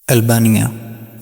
Albania.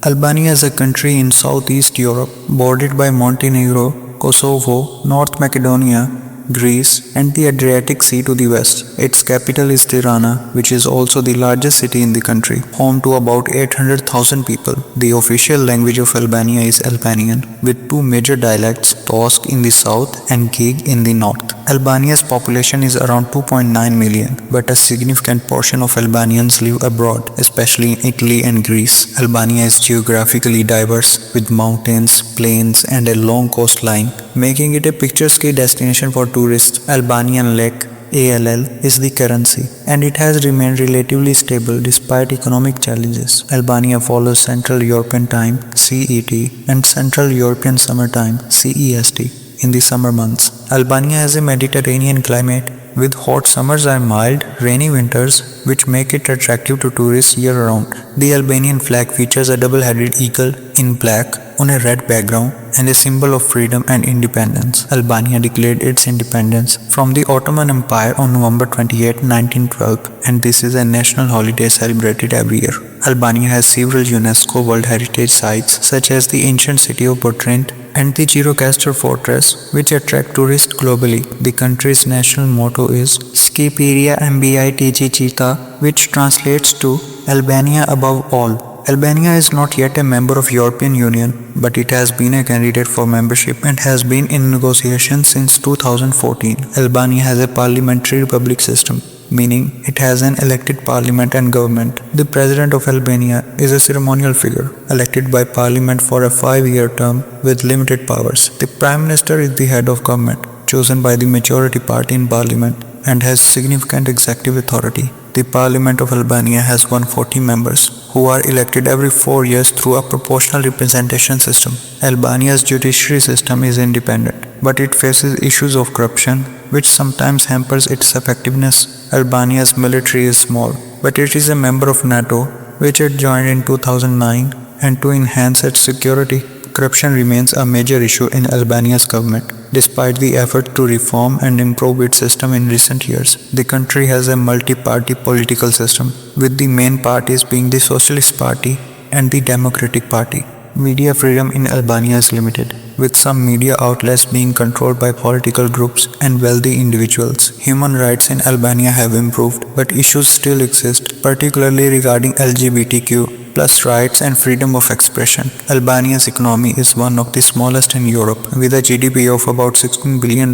Albania is a country in Southeast Europe, bordered by Montenegro, Kosovo, North Macedonia, Greece, and the Adriatic Sea to the west. Its capital is Tirana, which is also the largest city in the country, home to about 800,000 people. The official language of Albania is Albanian, with two major dialects, Tosk in the south and Gig in the north. Albania's population is around 2.9 million, but a significant portion of Albanians live abroad, especially in Italy and Greece. Albania is geographically diverse, with mountains, plains, and a long coastline, making it a picturesque destination for tourists. Albanian lek, ALL, is the currency, and it has remained relatively stable despite economic challenges. Albania follows Central European Time, CET, and Central European Summer Time, CEST, in the summer months. Albania has a Mediterranean climate, with hot summers and mild, rainy winters, which make it attractive to tourists year-round. The Albanian flag features a double-headed eagle in black on a red background and a symbol of freedom and independence. Albania declared its independence from the Ottoman Empire on November 28, 1912, and this is a national holiday celebrated every year. Albania has several UNESCO World Heritage Sites, such as the ancient city of Butrint and the Gjirokastër Fortress, which attract tourists globally. The country's national motto is Shqiperia Mbi Tg Qita, which translates to Albania above all. Albania is not yet a member of European Union, but it has been a candidate for membership and has been in negotiations since 2014. Albania has a parliamentary republic system, meaning it has an elected parliament and government. The president of Albania is a ceremonial figure, elected by parliament for a 5-year term with limited powers. The prime minister is the head of government, chosen by the majority party in parliament, and has significant executive authority. The Parliament of Albania has 140 members, who are elected every 4 years through a proportional representation system. Albania's judiciary system is independent, but it faces issues of corruption, which sometimes hampers its effectiveness. Albania's military is small, but it is a member of NATO, which it joined in 2009, and to enhance its security, corruption remains a major issue in Albania's government. Despite the effort to reform and improve its system in recent years, the country has a multi-party political system, with the main parties being the Socialist Party and the Democratic Party. Media freedom in Albania is limited, with some media outlets being controlled by political groups and wealthy individuals. Human rights in Albania have improved, but issues still exist, particularly regarding LGBTQ plus rights and freedom of expression. Albania's economy is one of the smallest in Europe, with a GDP of about $16 billion,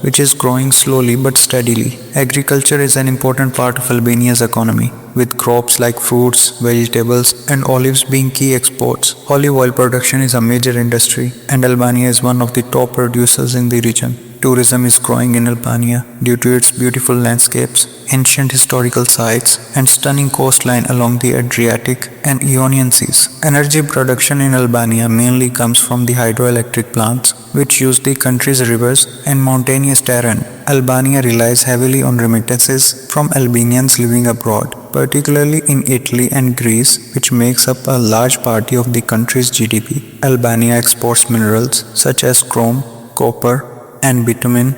which is growing slowly but steadily. Agriculture is an important part of Albania's economy, with crops like fruits, vegetables, and olives being key exports. Olive oil production is a major industry, and Albania is one of the top producers in the region. Tourism is growing in Albania due to its beautiful landscapes, ancient historical sites, and stunning coastline along the Adriatic and Ionian Seas. Energy production in Albania mainly comes from the hydroelectric plants, which use the country's rivers and mountainous terrain. Albania relies heavily on remittances from Albanians living abroad, particularly in Italy and Greece, which makes up a large part of the country's GDP. Albania exports minerals such as chrome, copper, and bitumen,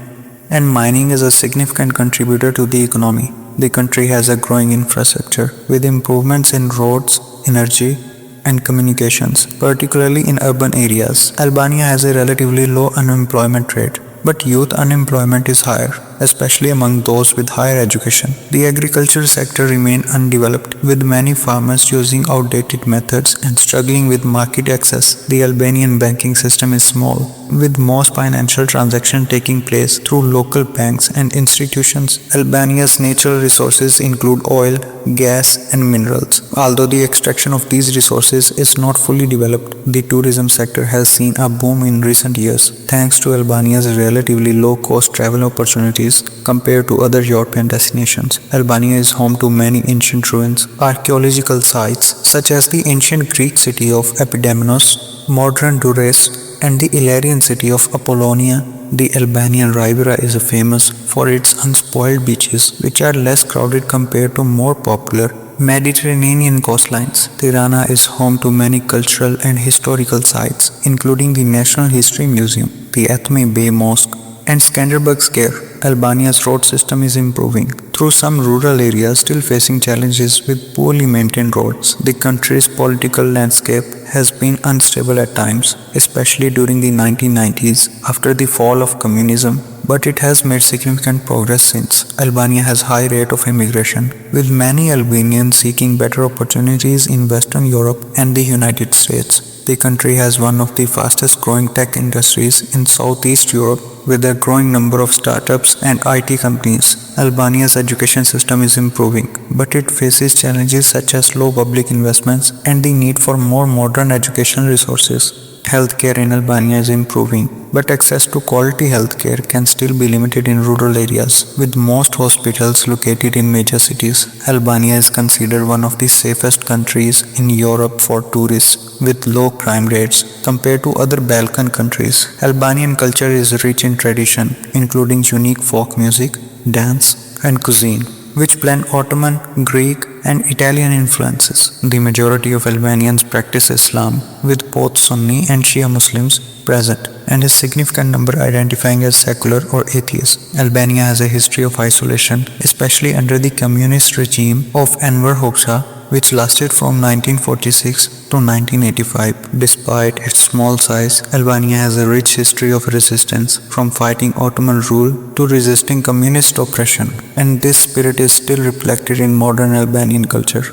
and mining is a significant contributor to the economy. The country has a growing infrastructure, with improvements in roads, energy, and communications, particularly in urban areas. Albania has a relatively low unemployment rate, but youth unemployment is higher, especially among those with higher education. The agriculture sector remains undeveloped, with many farmers using outdated methods and struggling with market access. The Albanian banking system is small, with most financial transactions taking place through local banks and institutions. Albania's natural resources include oil, gas, and minerals. Although the extraction of these resources is not fully developed, the tourism sector has seen a boom in recent years, thanks to Albania's relatively low-cost travel opportunities compared to other European destinations. Albania is home to many ancient ruins, archaeological sites such as the ancient Greek city of Epidamenos, modern Durrës, and the Illyrian city of Apollonia. The Albanian Riviera is famous for its unspoiled beaches, which are less crowded compared to more popular Mediterranean coastlines. Tirana is home to many cultural and historical sites, including the National History Museum, the Athme Bay Mosque, and Skanderbeg Square. Albania's road system is improving. Through some rural areas still facing challenges with poorly maintained roads, the country's political landscape has been unstable at times, especially during the 1990s after the fall of communism, but it has made significant progress since. Albania has high rate of immigration, with many Albanians seeking better opportunities in Western Europe and the United States. The country has one of the fastest growing tech industries in Southeast Europe, with a growing number of startups and IT companies. Albania's education system is improving, but it faces challenges such as low public investments and the need for more modern educational resources. Healthcare in Albania is improving, but access to quality healthcare can still be limited in rural areas, with most hospitals located in major cities. Albania is considered one of the safest countries in Europe for tourists, with low crime rates compared to other Balkan countries. Albanian culture is rich in tradition, including unique folk music, dance, and cuisine, which blend Ottoman, Greek, and Italian influences. The majority of Albanians practice Islam, with both Sunni and Shia Muslims present, and a significant number identifying as secular or atheist. Albania has a history of isolation, especially under the communist regime of Enver Hoxha, which lasted from 1946 to 1985. Despite its small size, Albania has a rich history of resistance, from fighting Ottoman rule to resisting communist oppression, and this spirit is still reflected in modern Albanian culture.